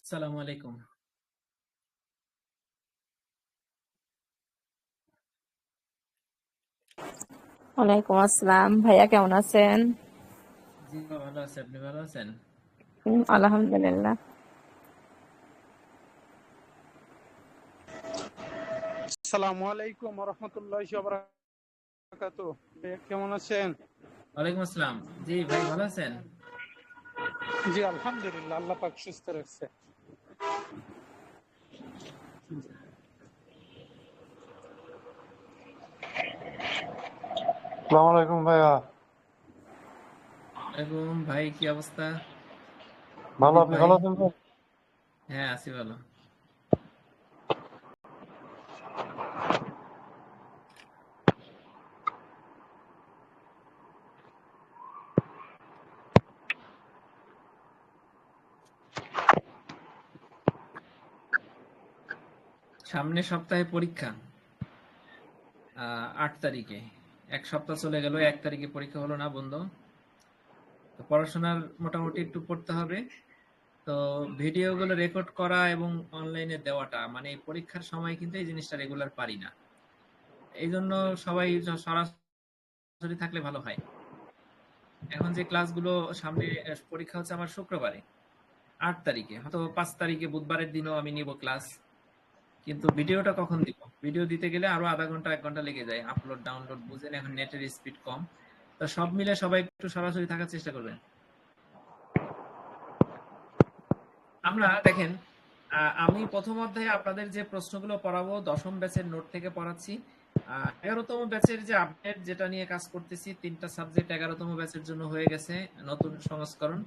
আসসালামু আলাইকুম। ওয়ালাইকুম আসসালাম। ভাইয়া কেমন আছেন? জি ভালো আছি, আপনি ভালো আছেন? আলহামদুলিল্লাহ। আসসালামু আলাইকুম রহমতুল্লাহি ওয়া বারাকাতুহু। কেমন আছেন? ওয়ালাইকুম আসসালাম। জি ভাই ভালো আছেন? জি আলহামদুলিল্লাহ, আল্লাহ পাক সুস্থ রাখছে। আসসালামু আলাইকুম ভাইয়া। ওয়ালাইকুম ভাই, কি অবস্থা? ভালো, দীপ আপনি ভাই? ভালো আছেন ভাই? হ্যাঁ আছি ভালো। সামনের সপ্তাহে পরীক্ষা, 8 তারিখে। এক সপ্তাহ চলে গেল, 1 তারিখে পরীক্ষা হলো না বন্ধু। তো পড়াশোনার মোটামুটি একটু পড়তে হবে। তো ভিডিওগুলো রেকর্ড করা এবং অনলাইনে দেওয়াটা, মানে এই পরীক্ষার সময় কিন্তু এই জিনিসটা রেগুলার পারি না। এই জন্য সবাই সরাসরি থাকলে ভালো হয়। এখন যে ক্লাসগুলো সামনে, পরীক্ষা হচ্ছে আমার শুক্রবারে 8 তারিখে, হয়তো 5 তারিখে বুধবারের দিনও আমি নিব ক্লাস। কিন্তু ভিডিওটা কখন দিব? ভিডিও দিতে গেলে আরো আধা ঘন্টা 1 ঘন্টা লেগে যায়, আপলোড ডাউনলোড বুঝেন, এখন নেটের স্পিড কম। তো সব মিলে সবাই একটু সরাসরি থাকার চেষ্টা করবেন। আমরা দেখেন, আমি প্রথম অধ্যায়ে আপনাদের যে প্রশ্নগুলো পড়াবো 10ম ব্যাচের নোট থেকে পড়াচ্ছি। 11তম ব্যাচের যে আপডেট, যেটা নিয়ে কাজ করতেছি, 3টা সাবজেক্ট 11তম ব্যাচের জন্য হয়ে গেছে নতুন সংস্করণ।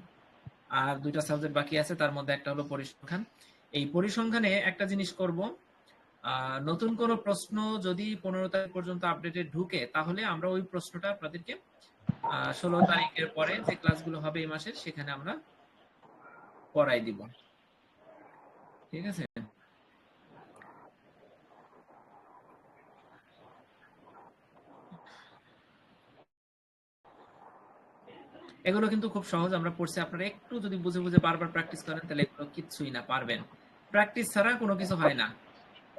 আর 2টা সাবজেক্ট বাকি আছে, তার মধ্যে একটা হলো পরিসংখ্যান। এই পরিসংখ্যানে একটা জিনিস করব, নতুন কোনো প্রশ্ন যদি 15 তারিখ পর্যন্ত আপডেটে ঢুকে, তাহলে আমরা ওই প্রশ্নটা আপনাদেরকে 16 তারিখের পরে যে ক্লাসগুলো হবে এই মাসের, সেখানে আমরা পড়াই দিব। ঠিক আছে? এগুলো কিন্তু খুব সহজ, আমরা পড়ছি। আপনারা একটু যদি বুঝে বুঝে বারবার প্র্যাকটিস করেন, তাহলে এগুলো কিচ্ছুই না, পারবেন। প্র্যাকটিস ছাড়া কোনো কিছু হয় না।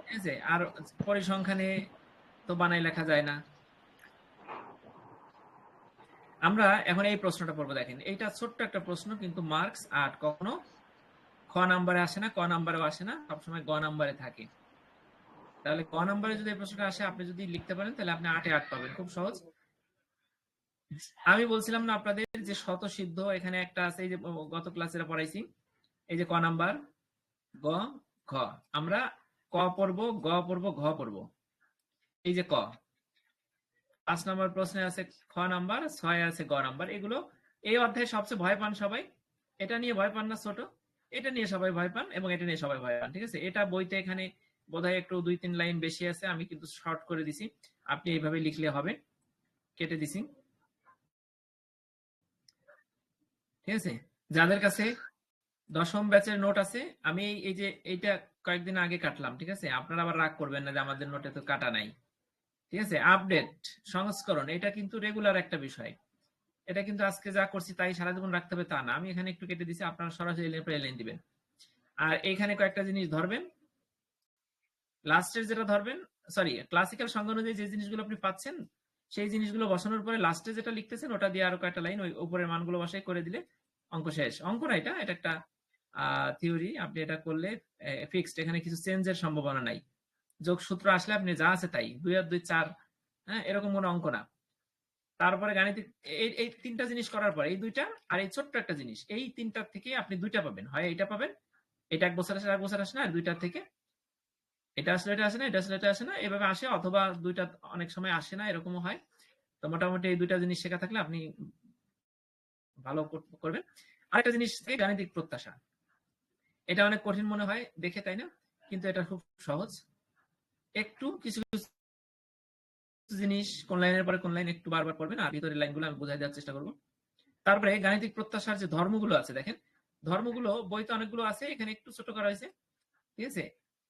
ঠিক আছে? আর পরিসংখ্যানে তো বানাই লেখা যায় না। আমরা এখন এই প্রশ্নটা পড়বো, দেখেন এইটা ছোট্ট একটা প্রশ্ন, কিন্তু মার্কস 8, কখনো খ নাম্বারে আসে না, ক নাম্বারেও আসে না, সবসময় গ নাম্বারে থাকে। তাহলে ক নাম্বারে যদি এই প্রশ্নটা আসে, আপনি যদি লিখতে পারেন, তাহলে আপনি 8-এ 8 পাবেন, খুব সহজ। আমি বলছিলাম না আপনাদের যে শতসিদ্ধ এখানে একটা আছে, এই যে গত ক্লাসে পড়াইছি, এই যে ক নাম্বার, গ, ঘ। আমরা ক পড়বো, গ পড়বো, ঘ পড়বো। এই যে ক, 5 নম্বর প্রশ্নে আছে খ নাম্বার, 6 আছে গ নাম্বার। এগুলো এই অধ্যায়ে সবচেয়ে ভয় পান সবাই। এটা নিয়ে ভয় পান না ছোট, এটা নিয়ে সবাই ভয় পান, এবং এটা নিয়ে সবাই ভয় পান। ঠিক আছে? এটা বইতে এখানে বোধহয় একটু 2-3 লাইন বেশি আছে, আমি কিন্তু শর্ট করে দিছি। আপনি এইভাবে লিখলে হবে, কেটে দিছি। ঠিক আছে? যাদের কাছে 10ম ব্যাচের নোট আছে, আমি এই যে এইটা কয়েকদিন আগে কাটলাম। ঠিক আছে? আপনারা আবার রাগ করবেন না যে আমাদের নোটে তো কাটা নাই। ঠিক আছে? আপডেট সংস্করণ এটা কিন্তু রেগুলার একটা বিষয়। এটা কিন্তু আজকে যা করছি তাই সারা জীবন রাখতে হবে তা না। আমি এখানে একটু কেটে দিছি, আপনারা সরাসরি এলাইন দিবেন। আর এইখানে কয়েকটা জিনিস ধরবেন, লাস্টের যেটা ধরবেন, সরি, ক্লাসিক্যাল সংজ্ঞা অনুযায়ী যে জিনিসগুলো আপনি পাচ্ছেন, সেই জিনিসগুলো বসানোর পরে লাস্টে যেটা লিখতেছেন ওটা দিয়ে আরো কয়েকটা লাইন ওই উপরের মানগুলো বসাই করে দিলে অঙ্ক শেষ। অঙ্ক না, এটা এটা একটা থিওরি। আপনি এটা করলে ফিক্সড, এখানে কিছু চেঞ্জের সম্ভাবনা নাই। যোগসূত্র আসলে আপনি যা আছে তাই, 2 আর 2 4, হ্যাঁ, এরকম কোনো অঙ্ক না। তারপরে গাণিতিক এই 3টা জিনিস করার পর এই 2টা আর এই ছোট্ট একটা জিনিস, এই 3টার থেকে আপনি 2টা পাবেন। হয় এটা পাবেন, এটা 1 বছর আসে, 1 বছর আসে না, আর 2টার থেকে এটা আসলে এটা আসে না, এটা আসলে এটা আসে না, এভাবে আসে। অথবা 2টা অনেক সময় আসে না, এরকমও হয়। তো মোটামুটি এই 2টা জিনিস শেখা থাকলে আপনি ভালো করবেন। আরেকটা জিনিস থেকে গাণিতিক প্রত্যাশা, এটা অনেক কঠিন মনে হয় দেখে, তাই না? কিন্তু এটা খুব সহজ। একটু কিছু জিনিস কোন লাইনের পরে কোন লাইন একটু বারবার পড়বেন, আর ভিতরের লাইনগুলো আমি বোঝাই দেওয়ার চেষ্টা করবো। তারপরে গাণিতিক প্রত্যাশার যে ধর্মগুলো আছে, দেখেন ধর্মগুলো বইতে অনেকগুলো আছে, এখানে একটু ছোট করা হয়েছে। ঠিক আছে?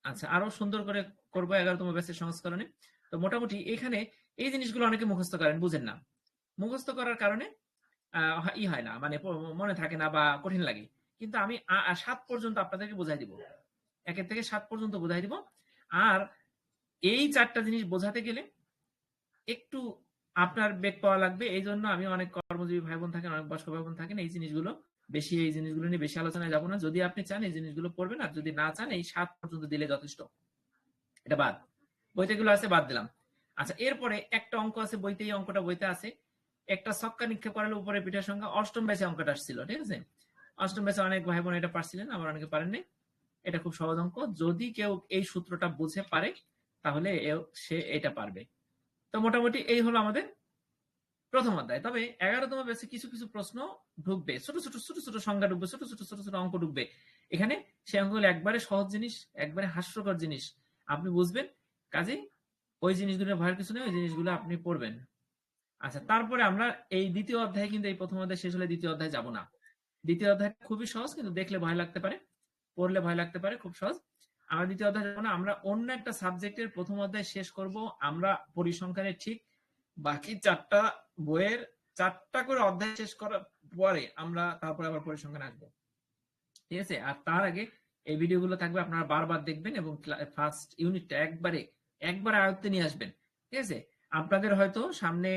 আচ্ছা, আরো সুন্দর করে করবো 11তম ব্যাচের সংস্করণে। তো মোটামুটি এখানে এই জিনিসগুলো অনেকে মুখস্থ করেন, বুঝেন না। মুখস্থ করার কারণে ই হয় না, মানে মনে থাকে না বা কঠিন লাগে। কিন্তু আমি 7 পর্যন্ত আপনাদেরকে বোঝাই দিব, 1 থেকে 7 পর্যন্ত বোঝাই দিব। আর এই 4টা জিনিস বোঝাতে গেলে একটু আপনার বেগ পাওয়া লাগবে। এই জন্য আমি অনেক কর্মজীবী ভাই বোন থাকেন, অনেক বয়স্ক ভাই বোন থাকেন, এই জিনিসগুলো নিয়ে বেশি আলোচনায় যাবো না। যদি আপনি চান এই জিনিসগুলো পড়বেন, আর যদি না চান এই 7 পর্যন্ত দিলে যথেষ্ট। এটা বাদ, বইতে গুলো আছে বাদ দিলাম। আচ্ছা, এরপরে একটা অঙ্ক আছে বইতে, এই অঙ্কটা বইতে আছে, একটা ছক্কা নিক্ষেপ করালে উপরে পিঠের সংখ্যা। অষ্টম ব্যাচে অঙ্কটা আসছিল, ঠিক আছে? অষ্টম ব্যাচে অনেক ভাই বোন এটা পারছিলেন, আবার অনেকে পারেননি। এটা খুব সহজ অঙ্ক, যদি কেউ এই সূত্রটা বুঝে পারে তাহলে সে এটা পারবে। তো মোটামুটি এই হলো আমাদের প্রথম অধ্যায়। তবে 11তম ব্যাচে কিছু কিছু প্রশ্ন ঢুকবে, ছোট ছোট ছোট ছোট সংখ্যা ঢুকবে, ছোট ছোট ছোট ছোট অঙ্ক ঢুকবে এখানে। সে অঙ্কগুলো একবারে সহজ জিনিস, একবারে হাস্যকর জিনিস, আপনি বুঝবেন। কাজে ওই জিনিসগুলো ভয়ের কিছু নেই, ওই জিনিসগুলো আপনি পড়বেন। আচ্ছা, তারপরে আমরা এই দ্বিতীয় অধ্যায়, কিন্তু এই প্রথম অধ্যায় শেষ হলে দ্বিতীয় অধ্যায় যাব না। দ্বিতীয় অধ্যায় খুবই সহজ, কিন্তু দেখলে ভয় লাগতে পারে, পড়লে ভয় লাগতে পারে, খুব সহজ। আমরা দ্বিতীয় অধ্যায় যাব না, আমরা অন্য একটা সাবজেক্টের প্রথম অধ্যায় শেষ করব। আমরা পরিসংখ্যানের ঠিক বাকি 4টা বইয়ের 4টা করে অধ্যায় শেষ করার পরে আমরা তারপরে আবার পরিসংখ্যান আসবো, ঠিক আছে? আর তার আগে এই ভিডিওগুলো থাকবে, আপনারা বারবার দেখবেন এবং ফার্স্ট ইউনিটটা একবার আয়ত্তে নিয়ে আসবেন, ঠিক আছে? আপনাদের হয়তো সামনে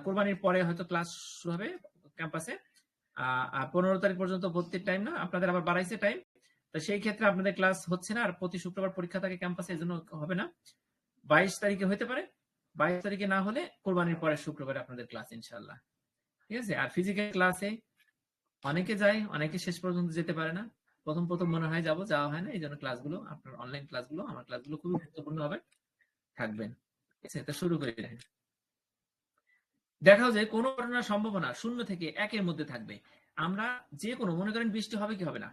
কোরবানির পরে হয়তো ক্লাস শুরু হবে ক্যাম্পাসে, 15 তারিখ পর্যন্ত ভর্তির টাইম না, আপনাদের আবার বাড়াইছে টাইম। তো সেই ক্ষেত্রে আপনাদের ক্লাস হচ্ছে না, আর প্রতি শুক্রবার পরীক্ষা থাকে ক্যাম্পাসে, এজন্য হবে না। 22 তারিখে হতে পারে, 22 তারিখে না হলে কোরবানির পরে শুক্রবারে আপনাদের ক্লাস ইনশাআল্লাহ, ঠিক আছে? আর ফিজিক্যাল ক্লাসে অনেকে যায়, অনেকে শেষ পর্যন্ত যেতে পারে না। প্রথম মনে হয় যাওয়া হয় না। এই জন্য ক্লাসগুলো, আপনার অনলাইন ক্লাসগুলো, আমার ক্লাসগুলো খুবই গুরুত্বপূর্ণ হবে, থাকবেন, ঠিক আছে? তো শুরু করে দেন। দেখাও যায় কোন ঘটনার সম্ভাবনা 0 থেকে 1-এর মধ্যে থাকবে। আমরা যে কোনো, মনে করেন বৃষ্টি হবে কি হবে না,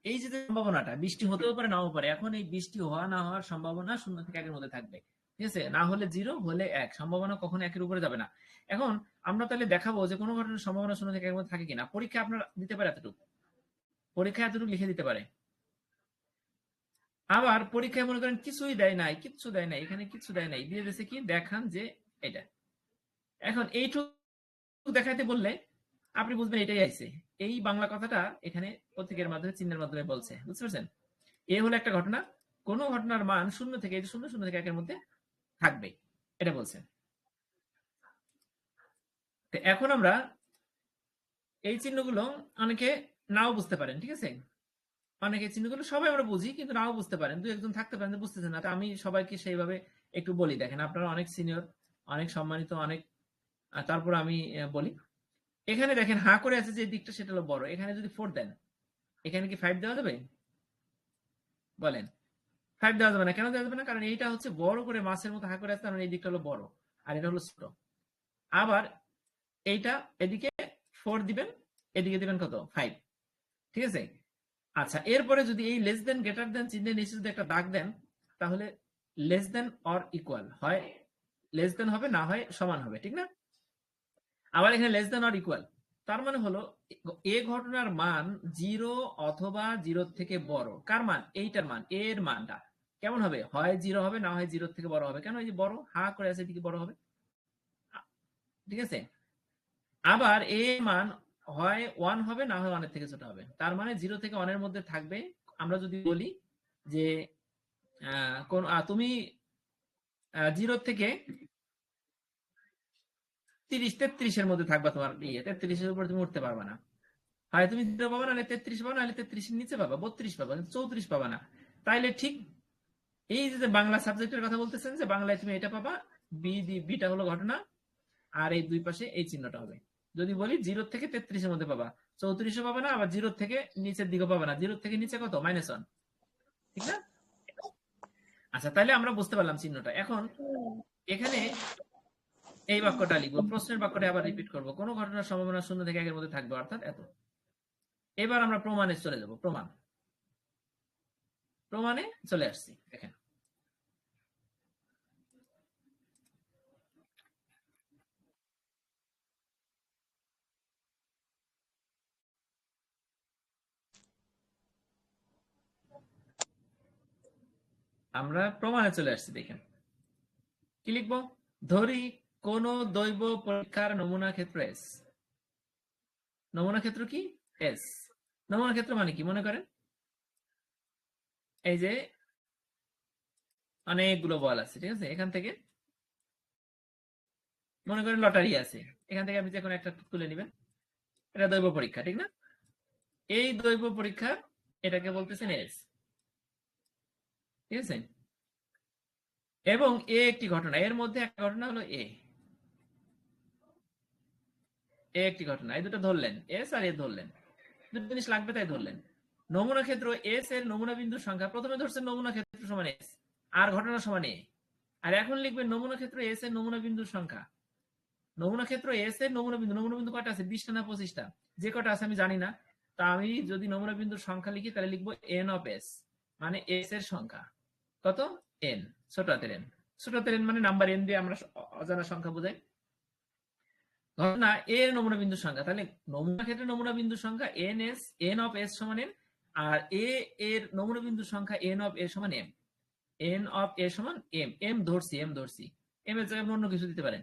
এই যে সম্ভাবনাটা, বৃষ্টি হতেও পারে নাও পারে, এখন এই বৃষ্টি হওয়া না হওয়ার সম্ভাবনা 0 থেকে 1-এর মধ্যে থাকবে, ঠিক আছে? না হলে 0, হলে 1, সম্ভাবনা কখনো 1-এর উপরে যাবে না। এখন আমরা তাহলে দেখাবো যে কোনো ঘটনার সম্ভাবনা 0 থেকে 1-এর মধ্যে থাকে কিনা। পরীক্ষা আপনার দিতে পারে এতটুকু, পরীক্ষা এতটুকু লিখে দিতে পারে। আবার পরীক্ষায় মনে করেন কিছুই দেয় নাই, কিচ্ছু দেয় নাই, এখানে কিচ্ছু দেয় নাই, দিয়ে দিয়েছে কি, দেখান যে এটা। এখন এইটুকু দেখাইতে বললে আপনি বুঝবেন এটাই আইছে। এই বাংলা কথাটা এখানে প্রতীকের মাধ্যমে, চিহ্নের মাধ্যমে বলছে, বুঝতে পারছেন? এ হলো একটা ঘটনা, কোন ঘটনার মান 0 থেকে 1-এর মধ্যে থাকবে, এটা বলছে। এখন আমরা এই চিহ্নগুলো অনেকে নাও বুঝতে পারেন, ঠিক আছে? অনেকে চিহ্নগুলো সবাই আমরা বুঝি, কিন্তু নাও বুঝতে পারেন, 2-1 থাকতে পারেন বুঝতেছেন না। আমি সবাইকে সেইভাবে একটু বলি। দেখেন, আপনারা অনেক সিনিয়র, অনেক সম্মানিত, অনেক, তারপর আমি বলি। এখানে দেখেন হা করে আছে যে দিকটা, সেটা হলো বড়। এখানে যদি 4 দেন, এখানে কি 5 দেওয়া যাবে? বলেন, 5 দেওয়া যাবে না। কেন দেওয়া যাবে না? কারণ এইটা হচ্ছে বড় করে মাছের মতো হা করে আছে, কারণ এই দিকটা হলো বড় আর এটা হলো ছোট। আবার এইটা এদিকে 4 দিবেন, এদিকে দিবেন কত? 5, ঠিক আছে? আচ্ছা, এরপরে যদি এই লেস দেন গ্রেটার দেন চিহ্নের নিচে যদি একটা দাগ দেন, তাহলে লেস দেন অর ইকুয়াল হয়, লেস দেন হবে, না হয় সমান হবে, ঠিক না? আবার এখানে লেস দেন অর ইকুয়াল, তার মানে হলো এ ঘটনার মান 0 অথবা 0 থেকে বড়। কার মান? এইটার মান, এর মানটা কেমন হবে? হয় 0 হবে, না হয় 0 থেকে বড় হবে। কেন? এই যে বড়, হা করে আছে, এদিকে বড় হবে, ঠিক আছে? আবার এ মান হয় 1 হবে, না হয় 1-এর থেকে ছোট হবে। তার মানে 0 থেকে 1-এর মধ্যে থাকবে। আমরা যদি বলি যে তুমি 0 থেকে 33-এর মধ্যে থাকবা, তোমার 33-এর উপর তুমি উঠতে পারবা না। হয় তুমি 0 পাবা, নাহলে 33 পাবা, নাহলে 33-এর নিচে পাবা, 32 পাবা, 34 পাবা না। তাইলে ঠিক এই যে বাংলা সাবজেক্টের কথা বলতেছেন, যে বাংলায় তুমি এটা পাবা, বিটা হলো ঘটনা, আর এই দুই পাশে এই চিহ্নটা হবে। যদি বলি 0 থেকে 33-এর মধ্যে পাবা, 34 পাবা না, আবার 0 থেকে নিচের দিকে পাবা না। 0 থেকে নিচে কত? -1, ঠিক না? আচ্ছা, তাহলে আমরা বুঝতে পারলাম চিহ্নটা। এখন এখানে এই বাক্যটা লিখবো, প্রশ্নের বাক্যটা আবার রিপিট করব। কোন ঘটনার সম্ভাবনা 0 থেকে 1-এর মধ্যে থাকবে, অর্থাৎ এত। এবার আমরা প্রমাণে চলে যাব। প্রমাণে চলে আসছি। দেখেন, আমরা প্রমাণে চলে আসছি। দেখেন কি লিখবো, ধরি কোন দৈব পরীক্ষার নমুনা ক্ষেত্র এস। নমুনা ক্ষেত্র কি? এস। নমুনা ক্ষেত্র মানে কি? মনে করেন এই যে অনেকগুলো বল আছে, ঠিক আছে? এখান থেকে মনে করেন লটারি আছে, এখান থেকে আপনি যে কোনো একটা তুলে নেবেন, এটা দৈব পরীক্ষা, ঠিক না? এই দৈব পরীক্ষা এটাকে বলতেছেন এস, ঠিক আছে? এবং এ একটি ঘটনা, এর মধ্যে একটা ঘটনা হলো এ একটি ঘটনা, এই দুটো ধরলেন, এস আর এ ধরলেন, দুটো জিনিস লাগবে তাই ধরলেন। নমুনা ক্ষেত্র এস এর নমুনা বিন্দুর সংখ্যা, প্রথমে ধরছেন নমুনা ক্ষেত্র সমান এস আর ঘটনা সমান এ, আর এখন লিখবেন নমুনা ক্ষেত্র এস এর নমুনা বিন্দুর সংখ্যা। নমুনা ক্ষেত্র এস এর নমুনা বিন্দু কয়টা আছে? 20টা না 25টা? যে কটা আছে আমি জানি না, তা আমি যদি নমুনা বিন্দুর সংখ্যা লিখি তাহলে লিখবো এন অফ এস, মানে এস এর সংখ্যা কত? এন, ছোট হাতের এন। ছোট হাতের এন মানে নাম্বার এন দিয়ে আমরা অজানা সংখ্যা বোঝাই। ঘটনা এর নমুনা বিন্দুর সংখ্যা, তাহলে নমুনা ক্ষেত্রে নমুনা বিন্দুর সংখ্যা N S, N of S সমান এন, আর এ এর নমুনা বিন্দুর সংখ্যা এন অফ এ সমান এম, এন অফ এ সমান এম। এম ধরছি এম এর জায়গায় আপনি অন্য কিছু দিতে পারেন।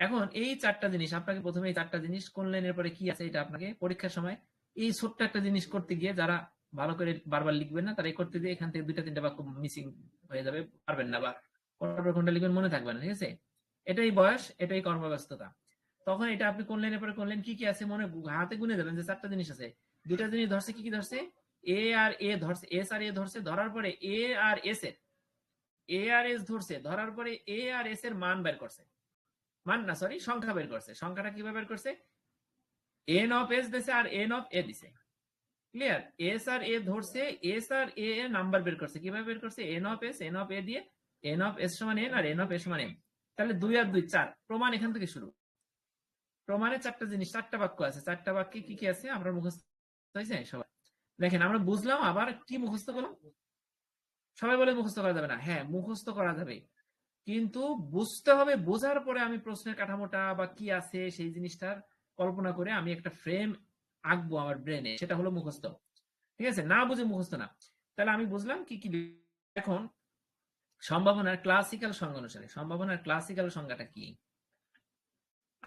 এখন এই চারটা জিনিস আপনাকে প্রথমে, এই চারটা জিনিস কোন লাইনের পরে কি আছে এটা আপনাকে পরীক্ষার সময় এই ছোট্ট একটা জিনিস করতে গিয়ে, যারা ভালো করে বারবার লিখবেন না তারা এই করতে দিয়ে এখান থেকে 2-3টা বাক্য মিসিং হয়ে যাবে, পারবেন না, বা কোনটা লিখবেন মনে থাকবে না, ঠিক আছে? এটাই বয়স, এটাই কর্মব্যস্ততা। তখন এটা আপনি কোন লাইনের পরে কোন লাইন কি কি আছে মনে হাতে গুনে যাবেন যে চারটা জিনিস আছে, দুইটা জিনিস ধরছে, কি কি ধরছে? এ আর এ ধরছে, এস আর এ ধরছে, ধরার পরে এ আর এস এর, এ আর এস ধরছে, ধরার পরে এ আর এস এর মান বের করছে, সংখ্যা বের করছে। সংখ্যাটা কিভাবে বের করছে? এন অফ এস দিছে আর এন অফ এ দিছে, ক্লিয়ার? এস আর এ ধরছে, এস আর এ এর নাম্বার বের করছে, কিভাবে বের করছে? N of S, N of A দিয়ে এন অফ এস সমান এন আর এন অফ এ সমান এম। তাহলে 2 আর 2 4, প্রমাণ এখান থেকে শুরু। প্রমাণে চারটা জিনিস, চারটা বাক্য আছে, চারটা বাক্যে কি কি আছে আমরা মুখস্থ হয়েছে সবাই? দেখেন আমরা বুঝলাম, আবার কি মুখস্থ করলাম? সবাই বলে মুখস্থ করা যাবে না, হ্যাঁ মুখস্থ করা যাবে, কিন্তু বুঝতে হবে। বোঝার পরে আমি প্রশ্নের কাঠামোটা বা কি আছে সেই জিনিসটার কল্পনা করে আমি একটা ফ্রেম আঁকবো আমার ব্রেনে, সেটা হলো মুখস্থ, ঠিক আছে? না বুঝে মুখস্থ না। তাহলে আমি বুঝলাম কি কি। এখন সম্ভাবনার ক্লাসিক্যাল সংজ্ঞা অনুসারে সম্ভাবনার ক্লাসিক্যাল সংজ্ঞাটা কি?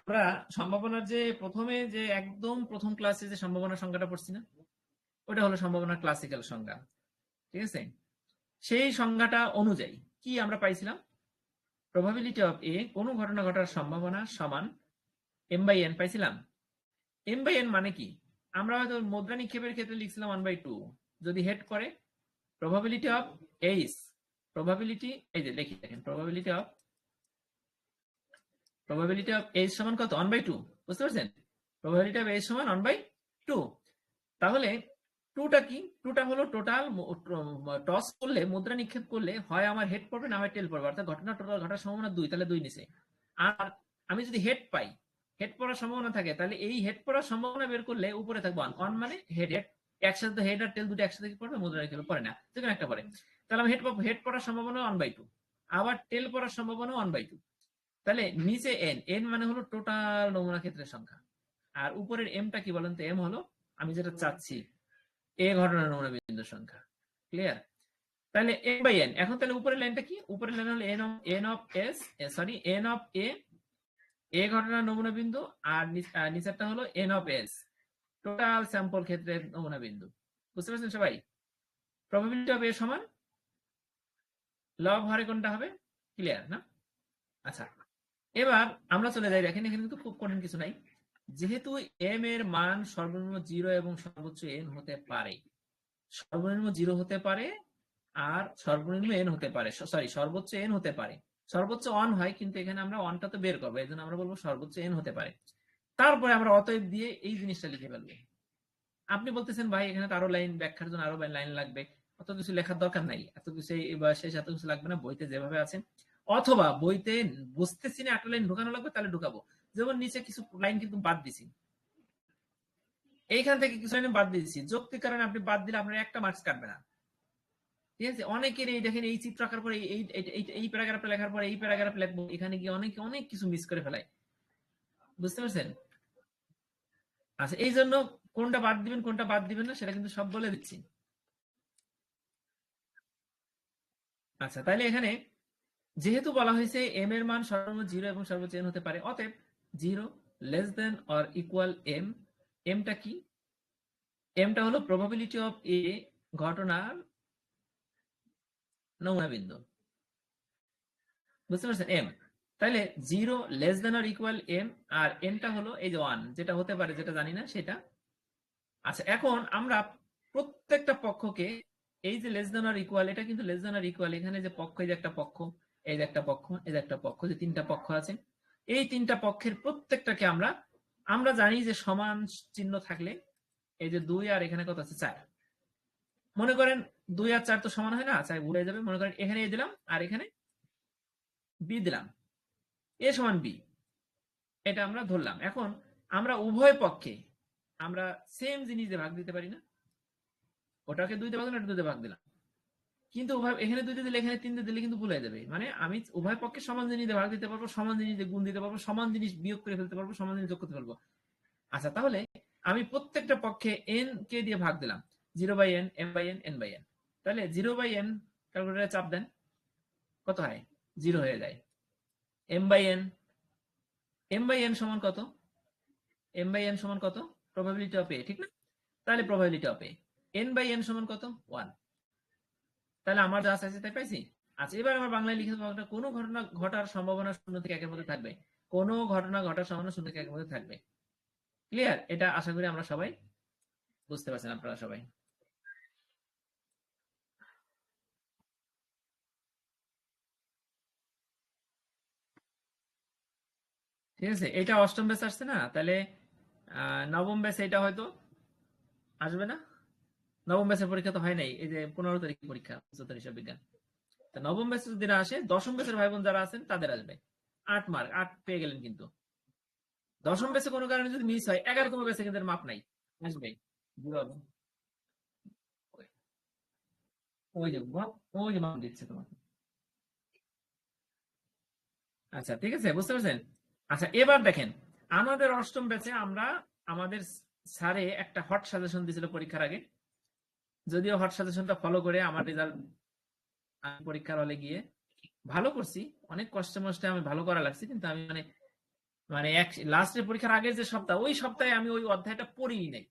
আমরা সম্ভাবনার যে প্রথমে যে একদম প্রথম ক্লাসে যে সম্ভাবনার সংজ্ঞাটা পড়ছি না, ওটা হলো সম্ভাবনার ক্লাসিক্যাল সংজ্ঞা, ঠিক আছে? সেই সংজ্ঞাটা অনুযায়ী কি আমরা পাইছিলাম? প্রবাবিলিটি অফ এ, কোন ঘটনা ঘটার সম্ভাবনা সমান এম বাই এন পাইছিলাম। এম বাই এন মানে কি? আমরা হয়তো মুদ্রা নিক্ষেপের ক্ষেত্রে লিখছিলাম 1/2, যদি হেড করে প্রবাবিলিটি অফ এইস, প্রবাবিলিটি এই যে লিখি দেখেন, প্রবাবিলিটি অফ এইস সমান কত? 1/2, বুঝতে পারছেন? প্রবাবিলিটি অফ এইস সমান 1/2। তাহলে টুটা কি? টুটা হলো টোটাল টস করলে, মুদ্রা নিক্ষেপ করলে হয় আমার হেড পড়বে না হয় টেল পড়বে, অর্থাৎ ঘটনা টোটাল ঘটার সম্ভাবনা 2, তাহলে 2 নিচে। আর আমি যদি হেড পাই, হেড পড়ার সম্ভাবনা থাকে, তাহলে এই হেড পড়ার সম্ভাবনা বের করলে উপরে থাকবে 1 মানে হেড। একসাথে হেড আর টেল দুটো একসাথে কি পড়বে? মুদ্রা নিক্ষেপ পড়ে না, যেকোনো একটা পড়ে। তাহলে আমি হেড পড়ার সম্ভাবনা 1/2, আবার টেল পড়ার সম্ভাবনা 1/2। তাহলে নিচে এন, এন মানে হলো টোটাল নমুনা ক্ষেত্রের সংখ্যা, আর উপরের এমটা কি বলেন তো? এম হলো আমি যেটা চাচ্ছি, এ ঘটনার নমুনা বিন্দুর সংখ্যা, ক্লিয়ার? তাহলে এন বাই এন। এখন তাহলে উপরের লাইনটা কি? উপরের লাইন হলো N of S, sorry N of A, এ ঘটনার নমুনা বিন্দু, আর নিচেরটা হলো N of S, total sample ক্ষেত্রের নমুনা বিন্দু। বুঝতে পারছেন সবাই? প্রবাবিলিটি অফ এ সমান লব হরে কোনটা হবে? ক্লিয়ার না? আচ্ছা, এবার আমরা চলে যাই। দেখেন এখানে কিন্তু খুব কঠিন কিছু নাই, যেহেতু এম এর মান সর্বনিম্ন 0 এবং সর্বোচ্চ এন হতে পারে, সর্বনিম্ন 0 হতে পারে আর সর্বনিম্ন এন হতে পারে, সর্বোচ্চ এন হতে পারে, সর্বোচ্চ 1 হয়, কিন্তু এখানে আমরা 1টা তো বের করবো, এই জন্য আমরা বলবো সর্বোচ্চ এন হতে পারে। তারপরে আমরা অতএব দিয়ে এই জিনিসটা লিখে ফেলবো। আপনি বলতেছেন ভাই এখানে তো আরো লাইন, ব্যাখ্যার জন্য আরো লাইন লাগবে, অত কিছু লেখার দরকার নাই, এত কিছু শেষ এত কিছু লাগবে না, বইতে যেভাবে আছে, অথবা বইতে বুঝতেছি না একটা লাইন ঢুকানো লাগবে তাহলে ঢুকাবো। যেমন নিচে কিছু লাইন কিন্তু বাদ দিছি, এইখান থেকে কিছু লাইন বাদ দিয়েছি, যৌক্তিক কারণে আপনি বাদ দিলে আপনার একটা মার্কস কাটবে না, ঠিক আছে? অনেকের এই দেখেন এই চিত্র আঁকার পরে এই প্যারাগ্রাফটা লেখার পরে এই প্যারাগ্রাফ লিখবো, এখানে গিয়ে অনেকে অনেক কিছু মিস করে ফেলায়, বুঝতে পারছেন? আচ্ছা, এই জন্য কোনটা বাদ দিবেন কোনটা বাদ দিবেন না সেটা কিন্তু সব বলে দিচ্ছি। আচ্ছা, তাহলে এখানে যেহেতু বলা হয়েছে এম এর মান সর্বনিম্ন 0 এবং সর্বোচ্চ এন হতে পারে, অতএব 0 less than or equal M. এমটা কি? এমটা হলো প্রবাবিলিটি অফ এ ঘটনার নমুনা বিন্দু, বুঝতে পারছেন? এম, তাহলে 0 less than or equal M, আর এমটা হলো এই যে 1, যেটা হতে পারে যেটা জানি না সেটা। আচ্ছা, এখন আমরা প্রত্যেকটা পক্ষকে এই যে লেস দেন অর ইকুয়াল, এটা কিন্তু লেস দেন অর ইকুয়াল, এখানে যে পক্ষ, এই যে একটা পক্ষ, এই যে একটা পক্ষ, এই যে একটা পক্ষ, যে তিনটা পক্ষ আছে, এই তিনটা পক্ষের প্রত্যেকটাকে আমরা আমরা জানি যে সমান চিহ্ন থাকলে, এই যে 2 আর এখানে কত আছে 4, মনে করেন 2 আর 4 তো সমান হয় না, 4 ভুলে যাবে। মনে করেন এখানে এ দিলাম আর এখানে বি দিলাম, এ সমান বি, এটা আমরা ধরলাম। এখন আমরা উভয় পক্ষে আমরা সেম জিনিস দিয়ে ভাগ দিতে পারি না? ওটাকে 2 দিয়ে ভাগ দিলাম, এটা 2 দিয়ে ভাগ দিলাম, কিন্তু উভয় এখানে 2 দিয়ে দিলে এখানে 3 দিয়ে দিলে কিন্তু ভুল হয়ে যাবে। মানে আমি উভয় পক্ষে সমান জিনিস দিয়ে ভাগ দিতে পারবো, সমান জিনিস দিয়ে গুণ দিতে পারবো, সমান জিনিস বিয়োগ করে ফেলতে পারবো, সমান জিনিস যোগ করতে পারবো। আচ্ছা, তাহলে আমি প্রত্যেকটা পক্ষে n কে দিয়ে ভাগ দিলাম, 0/n, m/n, n/n। তাহলে 0/n ক্যালকুলেটরে চাপ দেন, কত হয়? 0 হয়ে যায়। m/n, m/n সমান কত? m/n সমান কত? প্রবাবিলিটি অফ এ, ঠিক না? তাহলে প্রবাবিলিটি অফ এ, n/n সমান কত? 1। তাহলে আমার যা আছে তাই পাইছি। আচ্ছা, এবার আমার বাংলায় লিখে দেবো, কোনো ঘটনা ঘটার সম্ভাবনা 0 থেকে 1 এর মধ্যে থাকবে। কোনো ঘটনা ঘটার সম্ভাবনা 0 থেকে 1 এর মধ্যে থাকবে। ক্লিয়ার? এটা আশা করি আমরা সবাই বুঝতে পারছেন, আপনারা সবাই। ঠিক আছে, এটা অষ্টম ব্যাচ আসছে না? তাহলে নবম ব্যাচ এটা হয়তো আসবে না। নবম ব্যাচের পরীক্ষা তো হয় নাই, এই যে 15 তারিখ পরীক্ষা, উচ্চতর হিসাব বিজ্ঞান। তা নবম ব্যাচে যদি না আসে, দশম ব্যাচের ভাই বোন যারা আছেন তাদের আসবে। 8 মার্ক, 8 পেয়ে গেলেন। কিন্তু দশম ব্যাচে কোনো কারণে যদি মিস হয়, 11তম ব্যাচে কিন্তু মাপ নাই, আসবে। ওই যে ওই যে মাপ দিচ্ছে তোমাকে। আচ্ছা, ঠিক আছে, বুঝতে পারছেন? আচ্ছা, এবার দেখেন, আমাদের অষ্টম ব্যাচে আমরা আমাদের স্যারে একটা হট সাজেশন দিয়েছিল পরীক্ষার আগে। যদিও হট সাজেশনটা ফলো করে আমার রেজাল্ট, আমি পরীক্ষার হলে গিয়ে ভালো করছি, অনেক কষ্টে মষ্টে আমি ভালো করা লাগছে, কিন্তু আমি মানে মানে এক লাস্টের পরীক্ষার আগের যে সপ্তাহ, ওই সপ্তাহে আমি ওই অধ্যায়টা পড়িই নাই।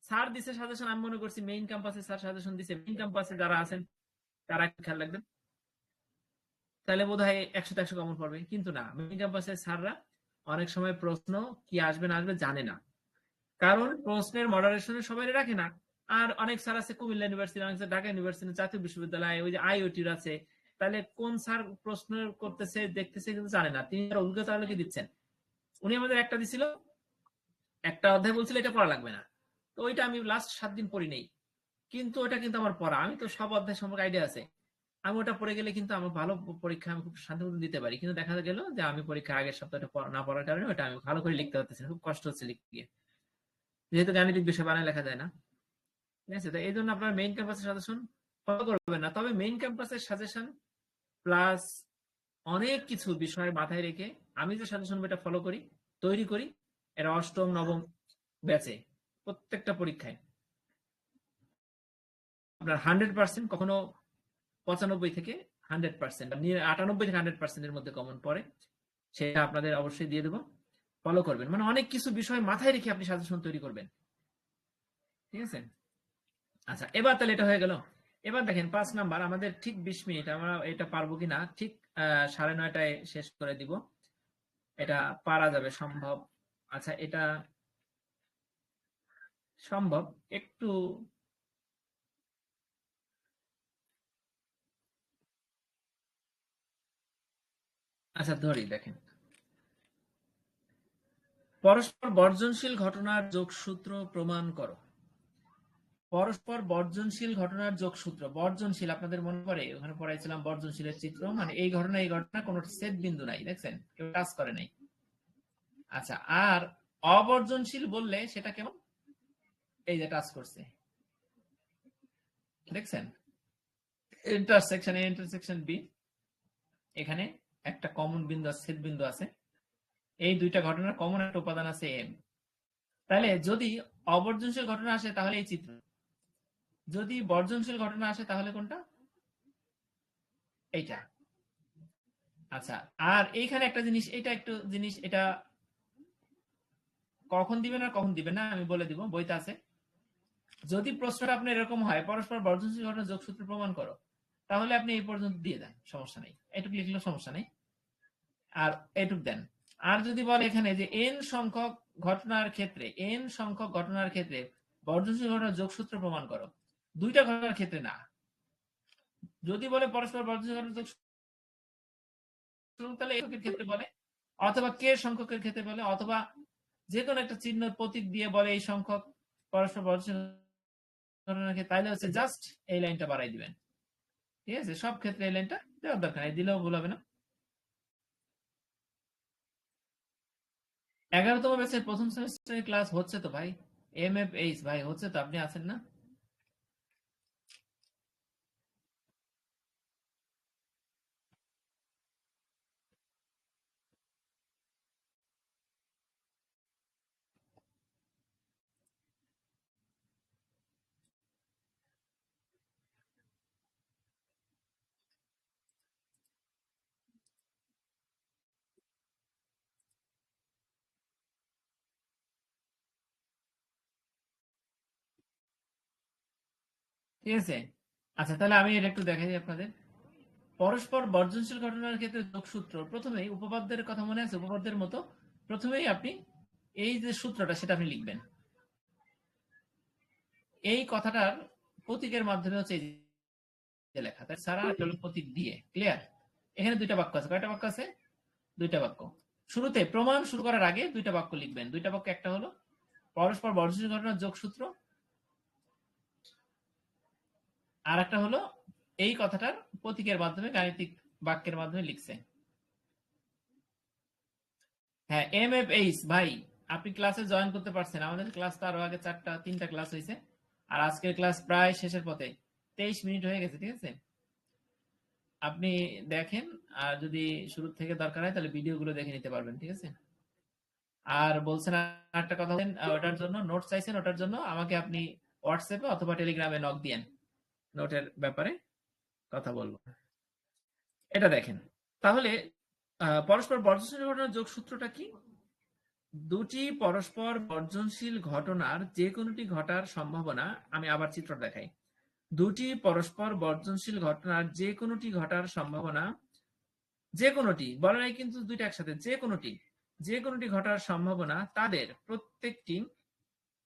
স্যার দিছে সাজেশন, আমি মনে করছি মেইন ক্যাম্পাসে স্যার সাজেশন দিছে, মেইন ক্যাম্পাসে যারা আছেন তারা খেয়াল রাখবেন, তাহলে বোধ হয় 100-100 কমন পড়বে। কিন্তু না, মেইন ক্যাম্পাসের স্যাররা অনেক সময় প্রশ্ন কি আসবে না আসবে জানে না, কারণ প্রশ্নের মডারেশনে সবাই রাখে না। আর অনেক স্যার আছে কুমিল্লা ইউনিভার্সিটি, অনেক স্যার ঢাকা ইউনিভার্সিটি, জাতীয় বিশ্ববিদ্যালয়, ওই যে আইওটির আছে। তাহলে কোন স্যার প্রশ্ন করতেছে দেখতেছে কিন্তু জানে না, তিনি তার অভিজ্ঞতা হলে কি দিচ্ছেন। উনি আমাদের একটা দিছিল, একটা অধ্যায় বলছিল এটা পড়া লাগবে না, তো ওইটা আমি লাস্ট 7 দিন পড়ি নেই, কিন্তু ওটা কিন্তু আমার পড়া, আমি তো সব অধ্যায় সম্পর্কে আইডিয়া আছে। আমি ওটা পড়ে গেলে কিন্তু আমার ভালো পরীক্ষা আমি খুব শান্তিমতো দিতে পারি। কিন্তু দেখা গেল যে আমি পরীক্ষার আগের সপ্তাহটা না পড়ার কারণে ওটা আমি ভালো করে লিখতে পারতেছি না, খুব কষ্ট হচ্ছে লিখতে গিয়ে, যেহেতু গাণিতিক বিষয় বানায় লেখা যায় না। ঠিক আছে, তো এই জন্য আপনার মেইন ক্যাম্পাসের সাজেশন ফলো করবেন না, তবে মেইন ক্যাম্পাসের সাজেশন প্লাস অনেক কিছু বিষয় মাথায় রেখে আমি যে সাজেশন বইটা ফলো করি, তৈরি করি, এরা অষ্টম নবম ব্যাচে প্রত্যেকটা পরীক্ষায় আপনার 100%, কখনো 95 থেকে 100%, 98 থেকে 100% এর মধ্যে কমন পড়ে, সেটা আপনাদের অবশ্যই দিয়ে দেবো, ফলো করবেন। মানে অনেক কিছু বিষয় মাথায় রেখে আপনি সাজেশন তৈরি করবেন। ঠিক আছে, আচ্ছা, এবার তাহলে এটা হয়ে গেল। এবার দেখেন 5 নাম্বার, আমাদের ঠিক 20 মিনিট, আমরা এটা পারবো কিনা, ঠিক 9:30টায় শেষ করে দিব, এটা পারা যাবে সম্ভব। আচ্ছা, এটা সম্ভব একটু। আচ্ছা, ধরি, দেখেন, পরস্পর বর্জনশীল ঘটনার যোগসূত্র প্রমাণ করো। পরস্পর বর্জনশীল ঘটনার যোগসূত্র, বর্জনশীল আপনাদের মনে পড়ে, ওখানে পড়াইছিলাম বর্জনশীলের চিত্র, মানে এই ঘটনা কোনো ছেদ বিন্দু নাই, দেখছেন, কেউ টাচ করে নাই। আচ্ছা, আর অবর্জনশীল বললে সেটা কেমন, এই যে টাচ করছে, দেখছেন, ইন্টারসেকশন এ ইন্টারসেকশন বি, এখানে একটা কমন বিন্দু আছে, ছেদ বিন্দু আছে, এই দুইটা ঘটনার কমন একটা উপাদান আছে এম। তাহলে যদি অবর্জনশীল ঘটনা আসে তাহলে এই চিত্র, যদি বর্জনশীল ঘটনা আসে তাহলে কোনটা, এইটা। আচ্ছা, আর এইখানে একটা জিনিস, এটা একটু জিনিস, এটা কখন দিবেন আর কখন দিবেন না আমি বলে দিব, বইতে আছে। যদি প্রশ্নটা আপনার এরকম হয় পরস্পর বর্জনশীল ঘটনা যোগসূত্র প্রমাণ করো, তাহলে আপনি এই পর্যন্ত দিয়ে দেন, সমস্যা নেই, এটুকু লিখলেও সমস্যা নেই, আর এটুক দেন। আর যদি বলে এখানে যে n সংখ্যক ঘটনার ক্ষেত্রে বর্জনশীল ঘটনার যোগসূত্র প্রমাণ করো, দুইটা ঘটনার ক্ষেত্রে না। যদি বলে পরস্পর বর্জনশীল ঘটনার যোগসূত্র, তাহলে এককের ক্ষেত্রে বলে, অথবা কে সংখ্যকের ক্ষেত্রে বলে, অথবা যে কোনো একটা চিহ্ন প্রতীক দিয়ে বলে এই সংখ্যক পরস্পর বর্জনশীল ঘটনার ক্ষেত্রে, তাইলে হচ্ছে জাস্ট এই লাইনটা বাড়াই দিবেন। ঠিক আছে, সব ক্ষেত্রে এই লাইনটা দেওয়ার দরকার নেই, দিলেও ভুল হবে না। 11তম ব্যাচের প্রথম সেমিস্টারের ক্লাস হচ্ছে তো ভাই, MFH ভাই হচ্ছে তো, আপনি আছেন না? ঠিক আছে, আচ্ছা তাহলে আমি এটা একটু দেখাই আপনাদের। পরস্পর বর্জনশীল ঘটনার ক্ষেত্রে যোগসূত্র, প্রথমেই উপপাদ্যের কথা মনে আছে? উপপাদ্যের মতো প্রথমেই আপনি এই যে সূত্রটা সেটা আপনি লিখবেন। এই কথাটার প্রতীকের মাধ্যমে হচ্ছে এই যে লেখা, তাই সারা প্রতীক দিয়ে ক্লিয়ার। এখানে দুইটা বাক্য আছে, কয়টা বাক্য আছে? দুইটা বাক্য। শুরুতে প্রমাণ শুরু করার আগে দুইটা বাক্য লিখবেন। দুইটা বাক্য, একটা হলো পরস্পর বর্জনশীল ঘটনার যোগসূত্র, আর একটা হলো এই কথাটার প্রতীকের মাধ্যমে গাণিতিক বাক্যের মাধ্যমে লিখছে। হ্যাঁ, MFH ভাই আপনি ক্লাসে জয়েন করতে পারছেন। আমাদের ক্লাস তো আরো আগে তিনটা ক্লাস হয়েছে, আর আজকের ক্লাস প্রায় শেষের পথে, 23 মিনিট হয়ে গেছে। ঠিক আছে, আপনি দেখেন, আর যদি শুরু থেকে দরকার হয় তাহলে ভিডিও গুলো দেখে নিতে পারবেন। ঠিক আছে, আর বলছেন একটা কথা বলেন, ওটার জন্য নোট চাইছেন, ওটার জন্য আমাকে আপনি হোয়াটসঅ্যাপে অথবা টেলিগ্রামে নক দিয়েন, নোটের ব্যাপারে কথা বলবো। এটা দেখেন তাহলে, পরস্পর বর্জনশীল ঘটনার যোগসূত্রটা কি? দুটি পরস্পর বর্জনশীল ঘটনার যে কোনোটি ঘটার সম্ভাবনা, আমি আবার চিত্র দেখাই, দুটি পরস্পর বর্জনশীল ঘটনার যে কোনোটি ঘটার সম্ভাবনা, যে কোনোটি বলে নাই কিন্তু দুইটা একসাথে, যে কোনোটি ঘটার সম্ভাবনা তাদের প্রত্যেকটি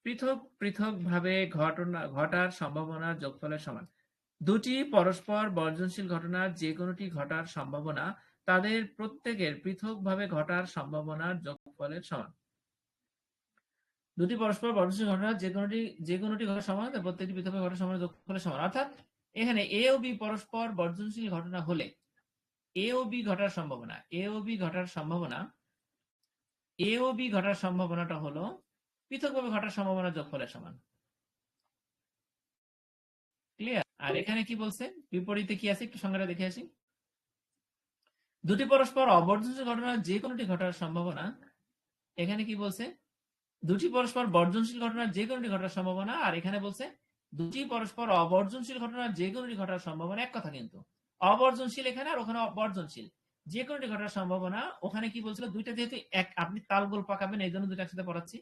পৃথক পৃথক ভাবে ঘটার সম্ভাবনার যোগফলের সমান। দুটি পরস্পর বর্জনশীল ঘটনার যে কোনোটি ঘটার সম্ভাবনা তাদের প্রত্যেকের পৃথকভাবে ঘটার সম্ভাবনার যোগফলের সমান। দুটি পরস্পর বর্জনশীল ঘটনা যে কোনোটি ঘটার সমান, তার প্রত্যেকটি পৃথকভাবে ঘটার সম্ভাবনার যোগফলের সমান। অর্থাৎ এখানে এ ও বি পরস্পর বর্জনশীল ঘটনা হলে এ ও বি ঘটার সম্ভাবনাটা হলো পৃথকভাবে ঘটার সম্ভাবনা যোগফলের সমান। ক্লিয়ার? আর এখানে কি বলছে, বিপরীতে কি আছে একটু সংজ্ঞাটা দেখে আসি। দুটি পরস্পর অবর্জনশীল ঘটনার যে কোনোটি ঘটার সম্ভাবনা, এখানে কি বলছে? দুটি পরস্পর বর্জনশীল ঘটনার যে কোনোটি ঘটার সম্ভাবনা, আর এখানে বলছে দুটি পরস্পর অবর্জনশীল ঘটনার যে কোনোটি ঘটার সম্ভাবনা। এক কথা কিন্তু, অবর্জনশীল এখানে আর ওখানে বর্জনশীল, যে কোনোটি ঘটার সম্ভাবনা। ওখানে কি বলছিল, দুইটা যেহেতু এক, আপনি তালগোল পাকাবেন, এই জন্য দুইটা একসাথে পড়াচ্ছি।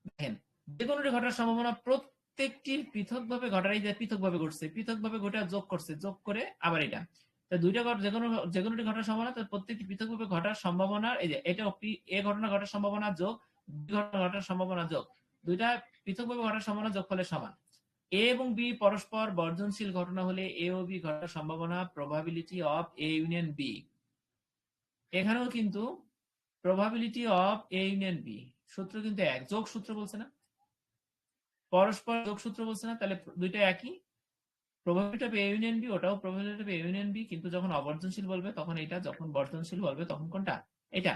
দেখেন, যে কোনোটি ঘটার সম্ভাবনা প্রত্যেকটির পৃথকভাবে ঘটারই যে পৃথকভাবে ঘটছে, পৃথকভাবে ঘটা যোগ করছে, যোগ করে আবার এটা, দুইটা যে কোনোটি ঘটার সম্ভাবনা, তার প্রত্যেকটি পৃথকভাবে ঘটার সম্ভাবনা, এই যে এটা এ ঘটনা ঘটার সম্ভাবনা যোগ বি ঘটনা ঘটার সম্ভাবনা যোগ, দুইটা পৃথকভাবে ঘটার সম্ভাবনা যোগফলের সমান। এ এবং বি পরস্পর বর্জনশীল ঘটনা হলে এ ও বি ঘটার সম্ভাবনা probability of A union B. এখানেও কিন্তু probability of A union B সূত্র কিন্তু এক, যোগ সূত্র বলছে না, পরস্পর যোগ সূত্র বলছে না, তাহলে দুইটা একই। Probability of A union B, ওটাও probability of A union B, কিন্তু যখন অবর্জনশীল বলবে তখন এটা, যখন বর্জনশীল বলবে তখন কোনটা? এটা।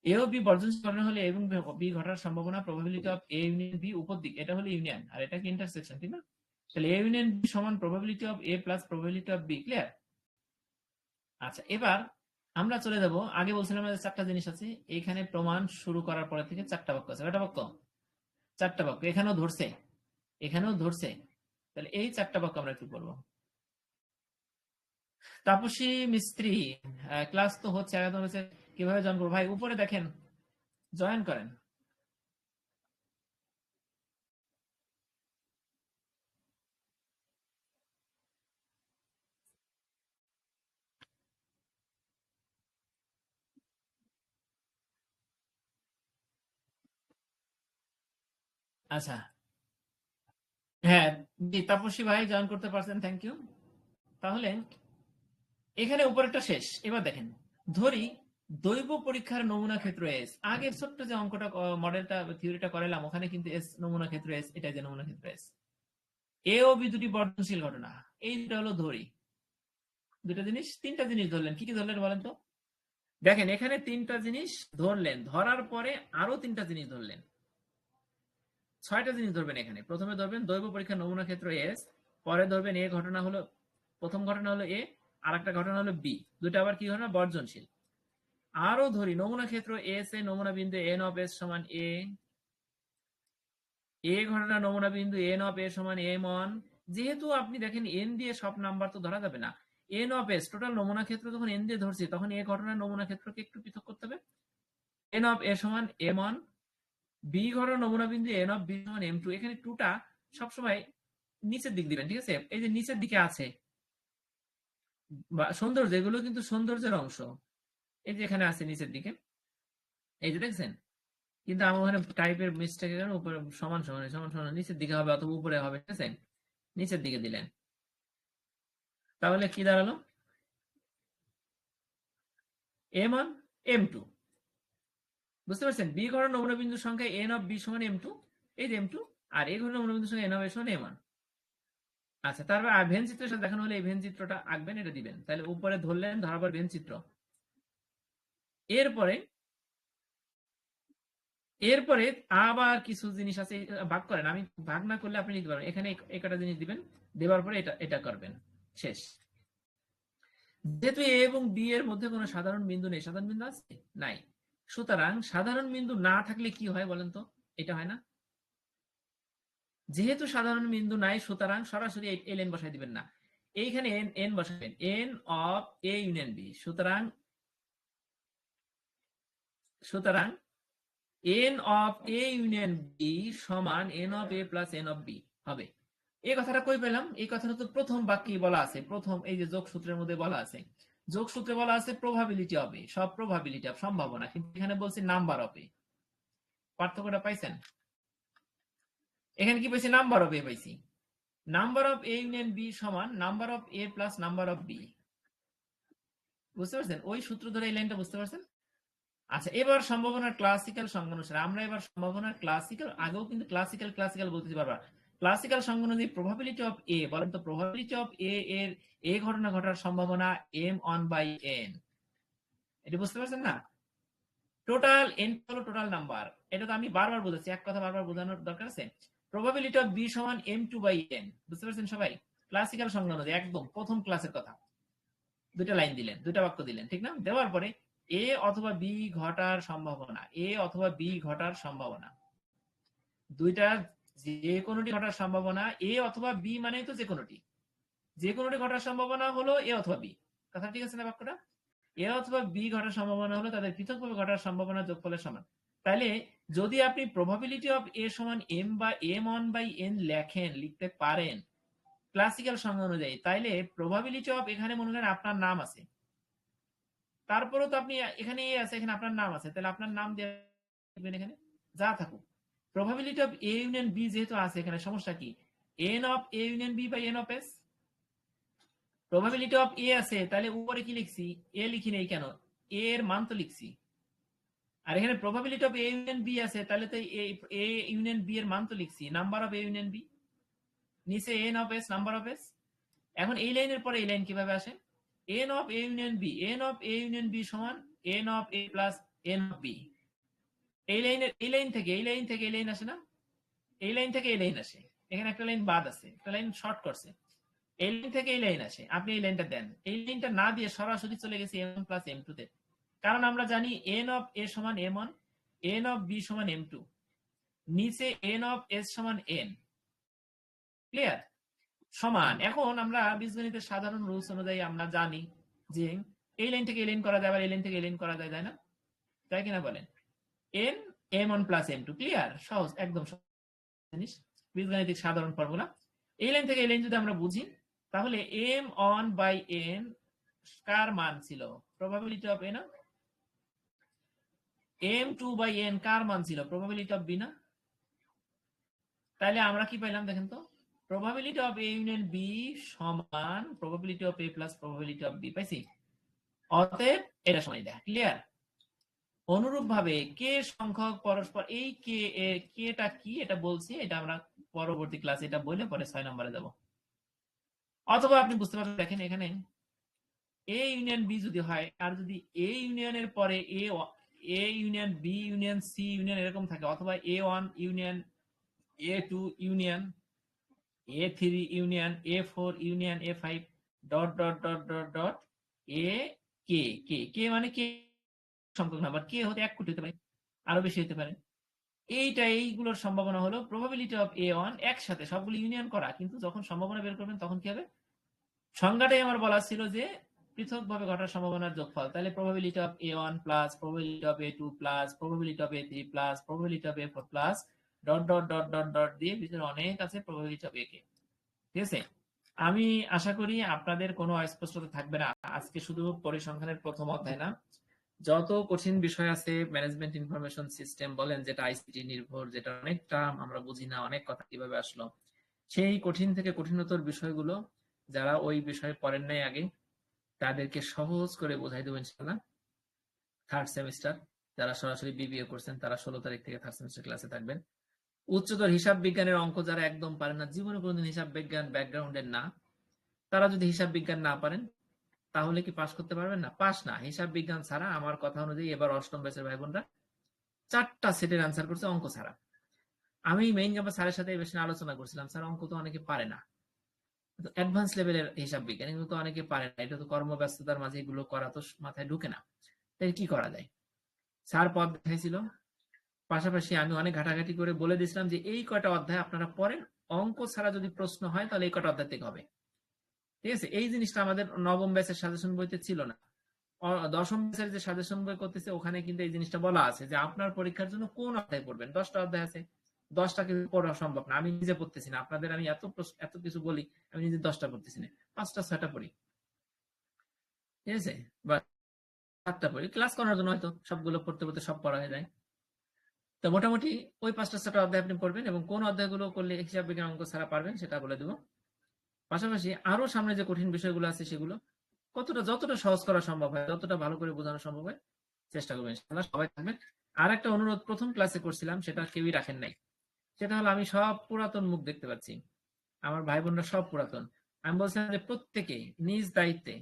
এ ও বি বর্জনশীল ঘটনা হলে এবং বি ঘটার সম্ভাবনা probability of A union B উপর দিক, এটা হলো ইউনিয়ন, আর এটা কি ইন্টারসেকশন, ঠিক না? তাহলে এ ইউনিয়ন বি সমান probability of A plus probability of B. Clear? আচ্ছা, এবার আমরা চলে যাব, আগে বলছিলাম যে চারটা জিনিস আছে, এখানে প্রমাণ শুরু করার পরে থেকে চারটা বাক্য আছে। কয়টা বাক্য? চারটা বাক্য। এখানেও ধরছে, তাহলে এই চারটা বাক্য আমরা একটু পড়বো। তাপসী মিস্ত্রি, ক্লাস তো হচ্ছে, একদম হচ্ছে, কিভাবে জয়েন করবো ভাই? উপরে দেখেন, জয়েন করেন। আচ্ছা, হ্যাঁ, জি, তাপসী ভাই জয়েন করতে পারছেন, থ্যাংক ইউ। তাহলে এখানে উপরেরটা শেষ। এবার দেখেন, ধরি দৈব পরীক্ষার নমুনা ক্ষেত্র এস। আগের ছোট্ট যে অঙ্কটা মডেলটা থিওরিটা করালাম, ওখানে কিন্তু এস নমুনা ক্ষেত্র এস, এটা যে নমুনা ক্ষেত্র এস। এ ও বি দুটি বর্ধনশীল ঘটনা, এই দুটো হলো ধরি। দুটো জিনিস, তিনটা জিনিস ধরলেন, কি কি ধরলেন বলেন তো? দেখেন এখানে তিনটা জিনিস ধরলেন, ধরার পরে আরো তিনটা জিনিস ধরলেন, ছয়টা জিনিস ধরবেন এখানে। প্রথমে ধরবেন দৈব পরীক্ষার নমুনা ক্ষেত্র এস, পরে ধরবেন এ ঘটনা হলো, প্রথম ঘটনা হলো এ, আর একটা ঘটনা হলো বি, দুটো আবার কি ঘটনা, বর্জনশীল। আরো ধরি নমুনা ক্ষেত্র এস এ নমুনা বিন্দু এন অফ এস সমান এ, এ ঘটনা নমুনা বিন্দু এন অফ এ সমান এম ওয়ান। যেহেতু আপনি দেখেন এন দিয়ে সব নাম্বার তো ধরা যাবে না, এন অফ এস টোটাল নমুনা ক্ষেত্র যখন এন দিয়ে ধরছি, তখন এ ঘটনার নমুনা ক্ষেত্রকে একটু পৃথক করতে হবে। এন অফ এ সমান এম ওয়ান, বি ঘটনা নমুনা বিন্দু এন অফ বি সমান এম টু। এখানে টুটা সবসময় নিচের দিক দিবেন, ঠিক আছে? এই যে নিচের দিকে আছে বা সৌন্দর্য, এগুলো কিন্তু সৌন্দর্যের অংশ। এই যে এখানে আছে নিচের দিকে, এই যে দেখছেন, কিন্তু আমার ওখানে টাইপের মিস্টেক, উপরে সমান সমান সমান সমান নিচের দিকে হবে অথবা উপরে হবে, ঠিক আছে? নিচের দিকে দিলেন, তাহলে কি দাঁড়ালো, এম ওয়ান এম টু। বুঝতে পারছেন? বি ঘটনা নমুনা বিন্দুর সংখ্যা এন অফ বি সমান এম টু, এই যে এম টু, আর এ ঘটনা নমুনা বিন্দুর সংখ্যা এন অফ এ সমান এম ওয়ান। আচ্ছা, তারপর ভেন চিত্রের সাথে দেখানো হলে এই ভেন চিত্রটা আঁকবেন, এটা দিবেন। তাহলে উপরে ধরলেন, ধরার পর ভেন চিত্র। এরপরে এরপরে আবার কিছু জিনিস আছে, ভাগ করেন, আমি ভাগ না করলে আপনি লিখতে পারবেন। এখানে একটা জিনিস দিবেন, দেওয়ার পরে এটা এটা করবেন, শেষ। যেহেতু এ এবং বি এর মধ্যে কোনো সাধারণ বিন্দু নেই, সাধারণ বিন্দু আছে নাই, সুতরাং সাধারণ বিন্দু না থাকলে কি হয় বলেন তো? এটা হয় না? যেহেতু সাধারণ বিন্দু নাই, সুতরাং সরাসরি এই লাইন বসাই দিবেন না, এইখানে এন এন বসাবেন, N of A union B. সুতরাং সুতরাং N of A union B সমান N of A plus N of B হবে। এই কথাটা কই পেলাম? এই কথাটা তো প্রথম বাক্যে বলা আছে, প্রথম এই যে যোগসূত্রের মধ্যে বলা আছে। যোগসূত্রে বলা আছে প্রবাবিলিটি অফ এ, সব প্রবাবিলিটি অফ, সম্ভাবনা, কিন্তু এখানে বলছি নাম্বার অফ এ। পার্থক্যটা পাইছেন? এখানে কি পাইছি? নাম্বার অফ এ পাইছি। Number of A union B সমান number of A plus number of B. বুঝতে পারছেন? ওই সূত্র ধরে এই লাইনটা বুঝতে পারছেন? আচ্ছা, এবার সম্ভাবনার ক্লাসিক্যাল সংজ্ঞা অনুসারে আমরা এবার সম্ভাবনার ক্লাসিক্যাল, আগেও কিন্তু ক্লাসিক্যাল ক্লাসিক্যাল বলতেছি বারবার। ক্লাসিক্যাল সংজ্ঞা অনুযায়ী প্রবাবিলিটি অফ এ, বলেন তো প্রবাবিলিটি অফ এ এর এ ঘটনা ঘটার সম্ভাবনা এম অন বাই এন। এটা বুঝতে পারছেন না? টোটাল এন হলো টোটাল নাম্বার, এটা তো আমি বারবার বলেছি, এক কথা বারবার বোঝানোর দরকার আছে। প্রবাবিলিটি অফ বি সমান এম টু বাই এন। বুঝতে পারছেন সবাই? ক্লাসিক্যাল সংজ্ঞা অনুযায়ী একদম প্রথম ক্লাসের কথা। দুইটা লাইন দিলেন, দুইটা বাক্য দিলেন, ঠিক না? দেওয়ার পরে এ অথবা বি ঘটার সম্ভাবনা, এ অথবা বি ঘটার সম্ভাবনা, দুইটা যে কোনোটি ঘটার সম্ভাবনা, এ অথবা বি মানে তো যে কোনোটি, যে কোনোটি ঘটার সম্ভাবনা হলো এ অথবা বি। কথা ঠিক আছে না বাক্যটা? এ অথবা বি ঘটার সম্ভাবনা হলো তাদের পৃথকভাবে ঘটার সম্ভাবনা যোগফলের সমান। তাহলে যদি আপনি প্রবাবিলিটি অফ এ সমান এম বা এম অন বাই এন লেখেন, লিখতে পারেন ক্লাসিক্যাল সংজ্ঞা অনুযায়ী, তাইলে প্রবাবিলিটি অফ, এখানে মনে করেন আপনার নাম আছে, তারপরেও তো আপনি এখানে এ আছে, এখানে আপনার নাম আছে, তাহলে আপনার নাম দিয়ে এখানে যা থাকুক। Probability of A union B যেহেতু আছে, এখানে সমস্যা কি? N of A union B by N of S. Probability of A আছে, তাহলে উপরে কি লিখছি? এ লিখি নেই কেন? এ এর মান তো লিখছি। আর এখানে probability of A union B আছে, তাহলে তো এ ইউনিয়ন বি এর মান তো লিখছি, number of A union B, নিচে N of S, number of S. এখন এই লাইনের পরে এই লাইন কিভাবে আসে? N of A union B, N of A union B সমান N of A plus N of B. এই লাইনের এই লাইন থেকে এই লাইন থেকে এই লাইন আসে না? এই লাইন থেকে এই লাইন আসে, এখানে একটা লাইন বাদ আছে, একটা লাইন শর্ট করছে, এই লাইন থেকে এই লাইন আসে, আপনি এই লাইনটা দেন। এই লাইনটা না দিয়ে সরাসরি চলে গেছে এম প্লাস এম টু তে, কারণ আমরা জানি এন অফ এ সমান m one, n of B সমান এম টু, নিচে এন অফ এস সমান এন। ক্লিয়ার? সমান। এখন আমরা বীজগণিতের সাধারণ রুলস অনুযায়ী আমরা জানি যে এই লাইন থেকে এই লাইন করা যায়, আবার এই লাইন থেকে এই লাইন করা যায়, তাই না? তাই কিনা বলেন? N m one plus m two. Clear? সহজ, একদম সহজ জিনিস, বীজগণিতিক সাধারণ ফর্মুলা। এই লাইন থেকে এই লাইন যদি আমরা বুঝি, তাহলে এম অন বাই এন কার মান ছিল? প্রবাবিলিটি অফ এ না? এম টু বাই এন কার মান ছিল? প্রবাবিলিটি অফ বি না? তাহলে আমরা কি পাইলাম দেখেন তো, probability of A union B সমান probability of A plus probability of B পাইছি। অতএব এটা সমান এটা ক্লিয়ার। অনুরূপ ভাবে কে সংখ্যক পরস্পর এই কেটা কি এটা বলছি, এটা আমরা পরবর্তী ক্লাসে এটা বলে পরে 6 নম্বরে যাব। অথবা আপনি বুঝতে পারছেন, দেখেন এখানে এ ইউনিয়ন বি যদি হয় আর যদি এ ইউনিয়নের পরে A union B union C union এরকম থাকে, অথবা A1 union A2 union A3 union A4 union A5 dot dot dot dot dot A K K K মানে কে সংখ্যক নাম্বার, কে হতে 1 কোটি হতে পারে, আরো বেশি হতে পারে। এইগুলোর সম্ভাবনা হলো প্রবাবিলিটি অফ A1 একসাথে সবগুলো ইউনিয়ন করা, কিন্তু যখন সম্ভাবনা বের করবেন তখন কি হবে, সংজ্ঞাটাই আমার বলা ছিল যে পৃথকভাবে ঘটার সম্ভাবনার যোগফল। তাহলে probability of A1 plus probability of A2 plus probability of A3 plus probability of A4 plus dot dot dot dot dot দিয়ে ভিতরে অনেক আছে প্রবাবিলিটি অফ AK। ঠিক আছে, আমি আশা করি আপনাদের কোনো অস্পষ্টতা থাকবে না। আজকে শুধু পরিসংখ্যানের প্রথম অধ্যায় না, যত কঠিন বিষয় আছে ম্যানেজমেন্ট ইনফরমেশন সিস্টেম বলেন, যেটা আইসিটি নির্ভর, যেটা অনেক টার্ম আমরা বুঝি না, অনেক কথা কিভাবে আসলো, সেই কঠিন থেকে কঠিনতর বিষয়গুলো যারা ওই বিষয়ে পড়েন নাই আগে তাদেরকে সহজ করে বোঝাই দেবো ইনশাআল্লাহ। থার্ড সেমিস্টার যারা সরাসরি বিবিএ করছেন তারা 16 তারিখ থেকে থার্ড সেমিস্টার ক্লাসে থাকবেন। উচ্চতর হিসাব বিজ্ঞানের অঙ্ক যারা একদম পারেন না, জীবনে কোনোদিন হিসাব বিজ্ঞান ব্যাকগ্রাউন্ডের না, তারা যদি হিসাব বিজ্ঞান না পারেন তাহলে কি পাস করতে পারবেন না? পাস না। হিসাব বিজ্ঞান ছাড়া আমার কথা অনুযায়ী এবার অষ্টম ব্যাচের ভাই বোনরা 4টা সেটের আনসার করছে অঙ্ক ছাড়া। আমি মেইন ক্যাম্পাস স্যারের সাথে বেশি আলোচনা করছিলাম, স্যার অঙ্ক তো অনেকে পারে না, অ্যাডভান্স লেভেলের হিসাব বিজ্ঞান এগুলো তো অনেকে পারে না, এটা তো কর্মব্যস্ততার মাঝে এগুলো করা তো মাথায় ঢুকে না, তাই কি করা যায়? স্যার পথ দেখাইছিল, পাশাপাশি আমি অনেক ঘাটাঘাটি করে বলে দিয়েছিলাম যে এই কয়টা অধ্যায় আপনারা পড়েন, অঙ্ক ছাড়া যদি প্রশ্ন হয় তাহলে এই কয়টা অধ্যায় থেকে হবে। ঠিক আছে, এই জিনিসটা আমাদের নবম ব্যাচের সাজেশন বইতে ছিল না। দশম ব্যাচের যে সাজেশন বই করতেছে ওখানে কিন্তু এই জিনিসটা বলা আছে যে আপনার পরীক্ষার জন্য কোন অধ্যায় পড়বেন। 10টা অধ্যায় আছে, 10টা কিন্তু পড়া সম্ভব না। আমি নিজে পড়তেছি না, আপনাদের আমি এত কিছু বলি, আমি নিজে 10টা পড়তেছি না, 5টা 6টা পড়ি। ঠিক আছে, বা 7টা পড়ি ক্লাস করার জন্য, হয়তো সবগুলো পড়তে পড়তে সব পড়া হয়ে যায়। তো মোটামুটি ওই 5টা 6টা অধ্যায় আপনি পড়বেন এবং কোন অধ্যায়গুলো করলে হিসাব বিজ্ঞান অঙ্ক ছাড়া পারবেন সেটা বলে দেবো। পাশাপাশি আরো সামনে যে কঠিন বিষয়গুলো আছে সেগুলো যতটা সহজ করা সম্ভব হয়, যতটা ভালো করে বোঝানো সম্ভব হয় চেষ্টা করবেন ইনশাআল্লাহ। সবাই থাকবেন। আর একটা অনুরোধ প্রথম ক্লাসে করছিলাম, সেটা কেউই রাখেন নাই, সেটা হলো আমি সব পুরাতন মুখ দেখতে পাচ্ছি, আমার ভাই বোনরা সব পুরাতন। আমি বলছিলাম যে প্রত্যেকে নিজ দায়িত্বে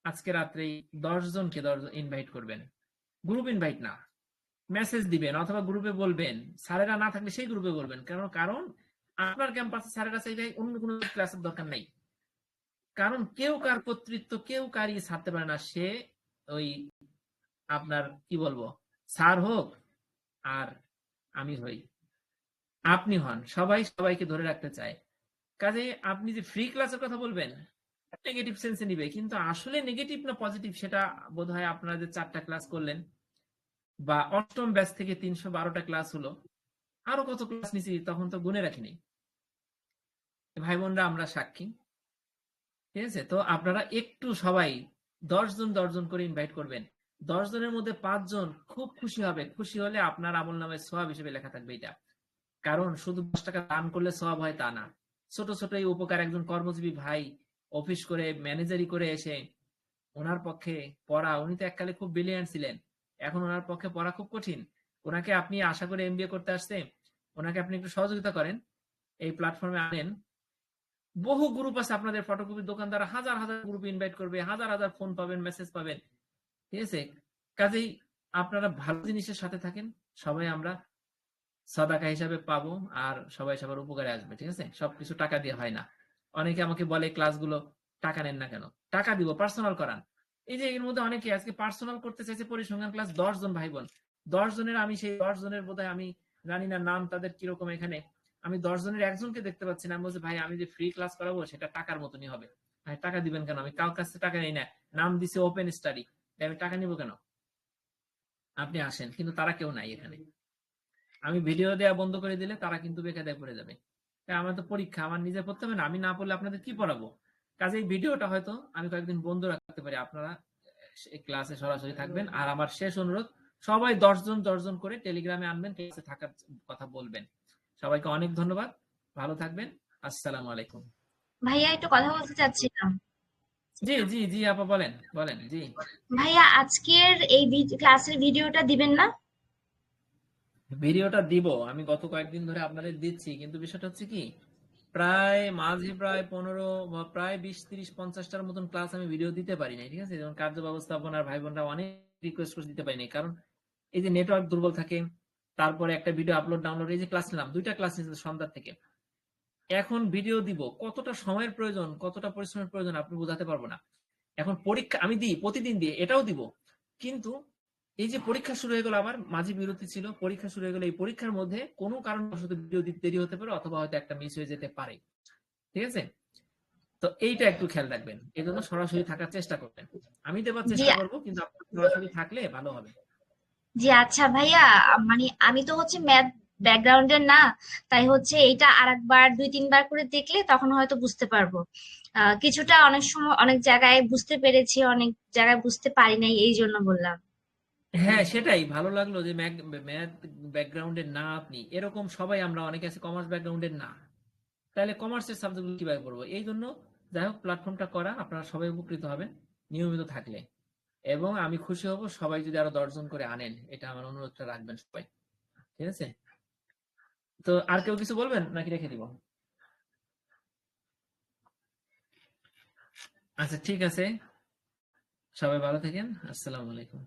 আজকে রাত্রেই 10 জনকে ইনভাইট করবেন, গ্রুপ ইনভাইট না, মেসেজ দিবেন অথবা গ্রুপে বলবেন, স্যারেরা না থাকলে সেই গ্রুপে বলবেন। কারণ আপনার ক্যাম্পাসে স্যারেরা চাইলে অন্য কোনো ক্লাসের দরকার নাই, কারণ কেউ কার কর্তৃত্ব কেউ কারই ছাড়তে পারে না। সে ওই আপনার কি বলবো, স্যার হোক আর আমি হই, আপনি হন, সবাই সবাইকে ধরে রাখতে চায়। কাজে আপনি যে ফ্রি ক্লাসের কথা বলবেন নেগেটিভ সেন্সে নিবে, কিন্তু আসলে নেগেটিভ না পজিটিভ সেটা বোধহয় আপনারা যে 4টা ক্লাস করলেন বা অষ্টম ব্যাচ থেকে 312টা ক্লাস হলো, আরো কত ক্লাস নিছি তখন তো গুনে রাখিনি। ভাই বোনরা আমরা সাক্ষী। ঠিক আছে, তো আপনারা একটু সবাই 10 জন করে ইনভাইট করবেন। 10 জনের মধ্যে 5 জন খুব খুশি হবে, খুশি হলে আপনার আমল নামে সওয়াব হিসেবে লেখা থাকবে এটা। কারণ শুধু 10 টাকা দান করলে সওয়াব হয় তা না, ছোট ছোট এই উপকার একজন কর্মজীবী ভাই অফিস করে ম্যানেজারি করে এসে ওনার পক্ষে পড়া, উনি তো এককালে খুব ব্রিলিয়ান্ট ছিলেন, এখন ওনার পক্ষে পড়া খুব কঠিন। ওনাকে আপনি আশা করে এমবিএ করতে আসছে, ওনাকে আপনি একটু সহযোগিতা করেন, এই প্ল্যাটফর্মে আনেন। বহু গ্রুপ আছে আপনাদের ফটোকপির দোকানদার, হাজার হাজার গ্রুপ ইনভাইট করবে, হাজার হাজার ফোন পাবেন, মেসেজ পাবেন। ঠিক আছে, কাজেই আপনারা ভালো জিনিসের সাথে থাকেন, সবাই আমরা সাদাকা হিসাবে পাবো আর সবাই সবার উপকারে আসবে। ঠিক আছে, সবকিছু টাকা দিয়ে হয় না। অনেকে আমাকে বলে ক্লাসগুলো টাকা নেন না কেন? টাকা দিব, পার্সোনাল করান। এই যে এর মধ্যে অনেকে আজকে পার্সোনাল করতে চাইছে পরিসংখ্যান ক্লাস, 10 জন ভাই বোন, 10 জনের আমি সেই 10 জনের বোধহয় আমি জানি না নাম তাদের কিরকম, এখানে আমি 10 জনের একজনকে দেখতে পাচ্ছি না। আমি বলছি ভাই আমি যে ফ্রি ক্লাস করাবো সেটা টাকার মতনই হবে। ভাই টাকা দিবেন কেন? আমি কারোর কাছে টাকা নেই না, নাম দিছে ওপেন স্টাডি, আমি টাকা নিব কেন? আপনি আসেন, কিন্তু তারা কেউ নাই এখানে। আমি ভিডিও দেওয়া বন্ধ করে দিলে তারা কিন্তু বেকায়দায় পড়ে যাবে। আমার তো পরীক্ষা, আমার নিজে পড়তে হবে না, আমি না পড়লে আপনাদের কি পড়াবো? কাজেই ভিডিওটা হয়তো আমি কয়েকদিন বন্ধ রাখতে পারি, আপনারা ক্লাসে সরাসরি থাকবেন। আর আমার শেষ অনুরোধ, সবাই 10 জন করে টেলিগ্রামে আনবেন, ক্লাসে থাকার কথা বলবেন। সবাইকে অনেক ধন্যবাদ। ভালো থাকবেন। আসসালামু আলাইকুম। ভাইয়া একটু কথা বলতে চাচ্ছিলাম। জি জি জি আপা, বলেন বলেন। জি, ভাইয়া আজকের এই ক্লাসের ভিডিওটা দিবেন না? ভিডিওটা দিব। আমি গত কয়েকদিন ধরে আপনাদের দিচ্ছি, কিন্তু বিষয়টা হচ্ছে কি, প্রায় মাঝে প্রায় 15 বা প্রায় 20, 30, 50টার মতন ক্লাস আমি ভিডিও দিতে পারি নাই। ঠিক আছে, যেমন কার্য ব্যবস্থাপনার ভাই বোনরা অনেক রিকোয়েস্ট করে দিতে পারি নাই, কারণ এই যে নেটওয়ার্ক দুর্বল থাকে, তারপরে একটা ভিডিও আপলোড ডাউনলোড, এই যে ক্লাস নিলাম, 2টা ক্লাস নিয়েছি সন্ধ্যা থেকে, এখন ভিডিও দিব, কতটা সময়ের প্রয়োজন, কতটা পরিশ্রমের প্রয়োজন আপনি বোঝাতে পারবো না। এখন পরীক্ষা আমি দিই, প্রতিদিন দিই, এটাও দিব, কিন্তু এই যে পরীক্ষা শুরু হয়ে গেল, আবার মাঝে বিরতি ছিল, পরীক্ষা শুরু হয়ে গেল, এই পরীক্ষার মধ্যে কোনো কারণবশত ভিডিও দিতে দেরি হতে পারে, অথবা হয়তো একটা মিস হয়ে যেতে পারে। ঠিক আছে, তো এইটা একটু খেয়াল রাখবেন, এই জন্য সরাসরি থাকার চেষ্টা করবেন। আমি দেবার জি চেষ্টা করবো, কিন্তু আপনার সরাসরি থাকলে ভালো হবে। জি আচ্ছা ভাইয়া, মানে আমি তো হচ্ছে ম্যাথ ব্যাকগ্রাউন্ডের না, তাই হচ্ছে এইটা আরেকবার 2-3 বার করে দেখলে তখন হয়তো বুঝতে পারবো। কিছুটা অনেক সময় অনেক জায়গায় বুঝতে পেরেছি, অনেক জায়গায় বুঝতে পারি নাই, এই জন্য বললাম। হ্যাঁ, সেটাই ভালো লাগলো যে ম্যাথ ব্যাকগ্রাউন্ডের না আপনি, এরকম সবাই আমরা, অনেকে আছে কমার্স ব্যাকগ্রাউন্ডের না, তাহলে কমার্সের সাবজেক্টগুলো কিভাবে পড়বো? এই জন্য যাই হোক, প্ল্যাটফর্মটা করা, আপনারা সবাই উপকৃত হবেন নিয়মিত থাকলে, এবং আমি খুশি হব সবাই যদি আরো 10 জন করে আনেন, এটা আমার অনুরোধটা রাখবেন সবাই। ঠিক আছে, তো আর কেউ কিছু বলবেন নাকি রেখে দিব? আচ্ছা ঠিক আছে, সবাই ভালো থাকেন। আসসালামু আলাইকুম।